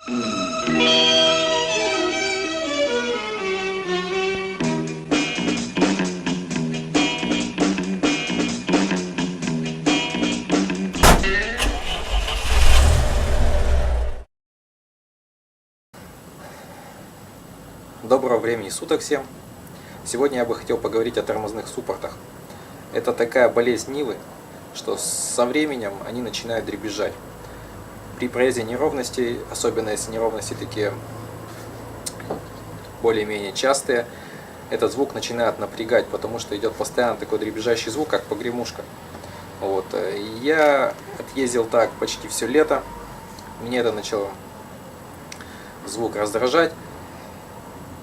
Доброго времени суток всем! Сегодня я бы хотел поговорить о тормозных суппортах. Это такая болезнь Нивы, что со временем они начинают дребезжать. При проезде неровностей, особенно если неровности такие более-менее частые, этот звук начинает напрягать, потому что идет постоянно такой дребезжащий звук, как погремушка. Вот. Я отъездил так почти все лето, мне это начало звук раздражать.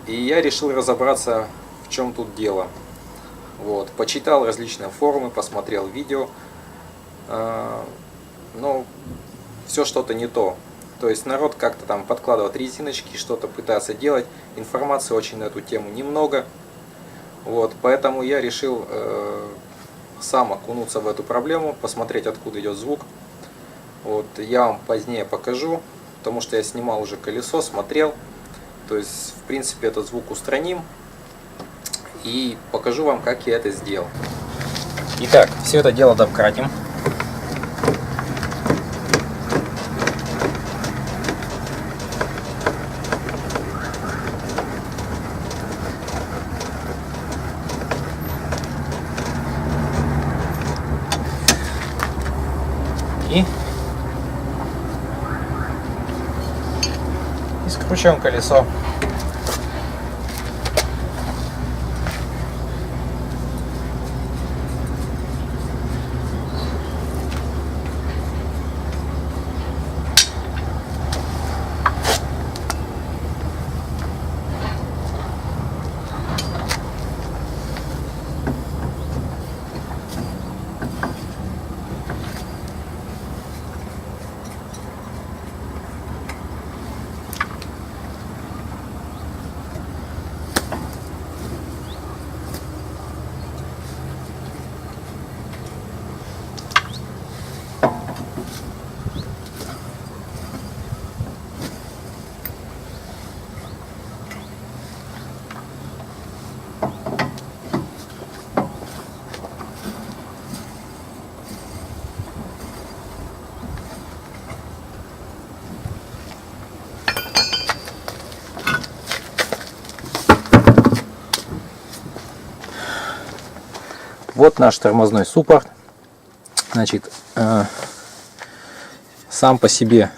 И я решил разобраться, в чем тут дело. Вот. Почитал различные форумы, посмотрел видео, но все что-то не то. То есть народ как-то там подкладывает резиночки, что-то пытается делать. Информации очень на эту тему немного. Вот. Поэтому я решил сам окунуться в эту проблему, посмотреть, откуда идет звук. Вот. Я вам позднее покажу, потому что я снимал уже колесо, смотрел. То есть, в принципе, этот звук устраним. И покажу вам, как я это сделал. Итак, все это дело домкратим. И скручиваем колесо. Вот наш тормозной суппорт. Значит, сам по себе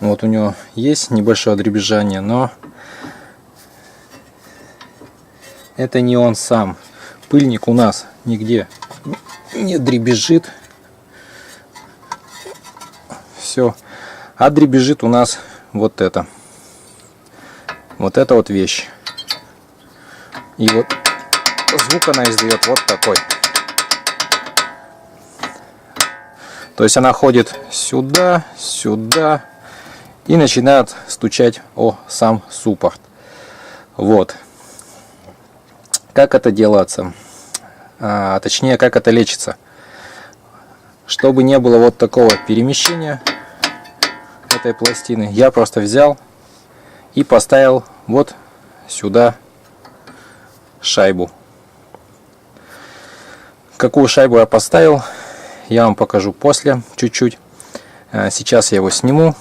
вот у него есть небольшое дребезжание, но это не он сам. Пыльник у нас нигде не дребезжит. Все. А дребезжит у нас вот это. Вот эта вот вещь. И вот звук она издает вот такой. То есть она ходит сюда, сюда и начинает стучать о сам суппорт. Вот. Как это делается? Точнее, как это лечится. Чтобы не было вот такого перемещения этой пластины, я просто взял и поставил вот сюда шайбу. Какую шайбу я поставил, я вам покажу после, чуть-чуть. Сейчас я его сниму.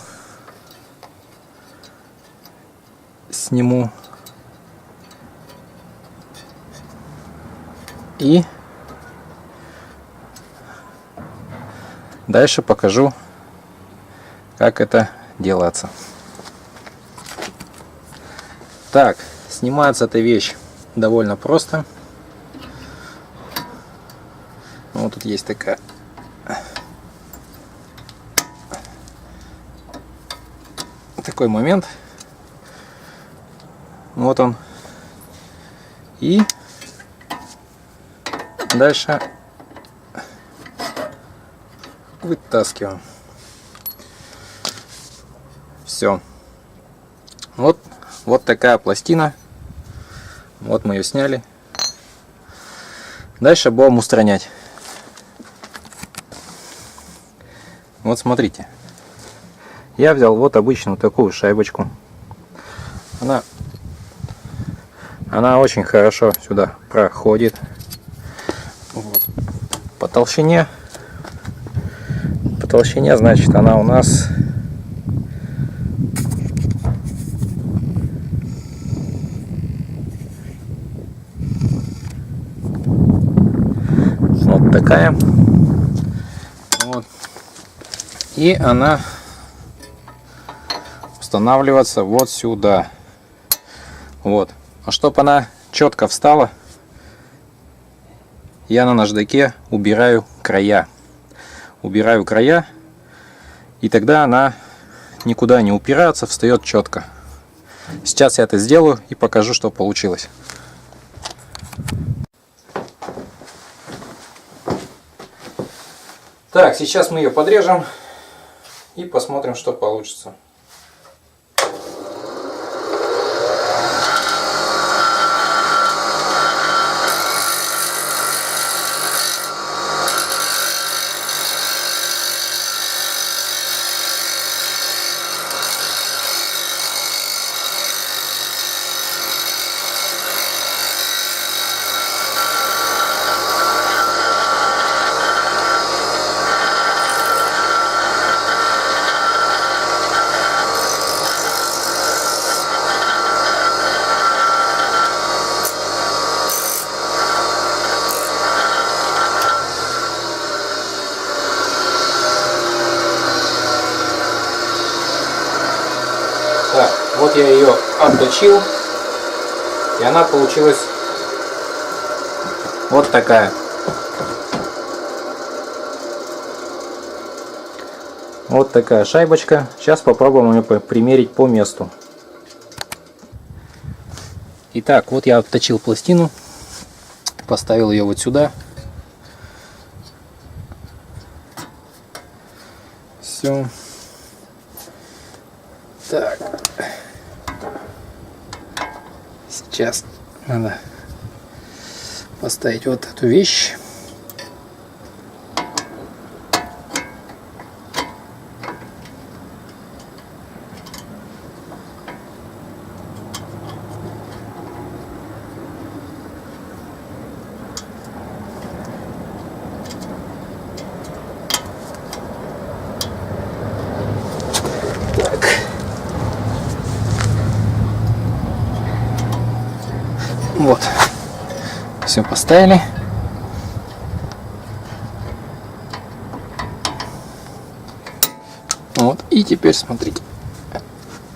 И дальше покажу, как это делается. Так, снимается эта вещь довольно просто. Вот тут есть такой момент. Вот он. И дальше вытаскиваем. Все. Вот такая пластина. Вот мы ее сняли. Дальше будем устранять. Вот смотрите. Я взял вот обычную такую шайбочку. Она очень хорошо сюда проходит. Вот. По толщине, значит, она у нас вот такая. Вот. И она устанавливается вот сюда. Вот. А чтобы она четко встала, я на наждаке убираю края. И тогда она никуда не упирается, встает четко. Сейчас я это сделаю и покажу, что получилось. Так, сейчас мы ее подрежем и посмотрим, что получится. Так, вот я ее обточил, и она получилась вот такая. Вот такая шайбочка. Сейчас попробуем ее примерить по месту. Итак, вот я обточил пластину, поставил ее вот сюда. Все. Так. Сейчас надо поставить вот эту вещь. Вот, все поставили. Вот, и теперь смотрите,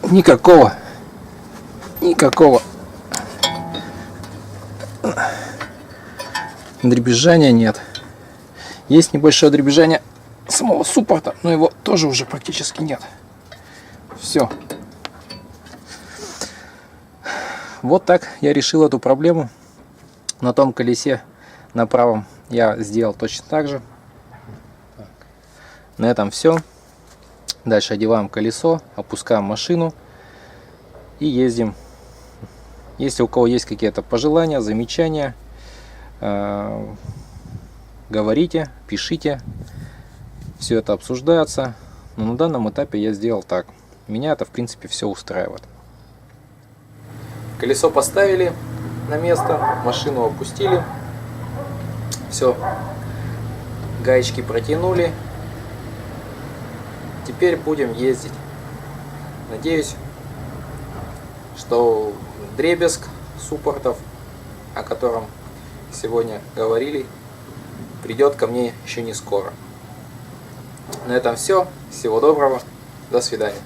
никакого дребезжания нет. Есть небольшое дребезжание самого суппорта, но его тоже уже практически нет. Все. Вот так я решил эту проблему. На том колесе, на правом, я сделал точно так же. На этом все. Дальше одеваем колесо, опускаем машину и ездим. Если у кого есть какие-то пожелания, замечания, говорите, пишите. Все это обсуждается. Но на данном этапе я сделал так. Меня это, в принципе, все устраивает. Колесо поставили на место, машину опустили, все, гаечки протянули, теперь будем ездить. Надеюсь, что дребезг суппортов, о котором сегодня говорили, придет ко мне еще не скоро. На этом все, всего доброго, до свидания.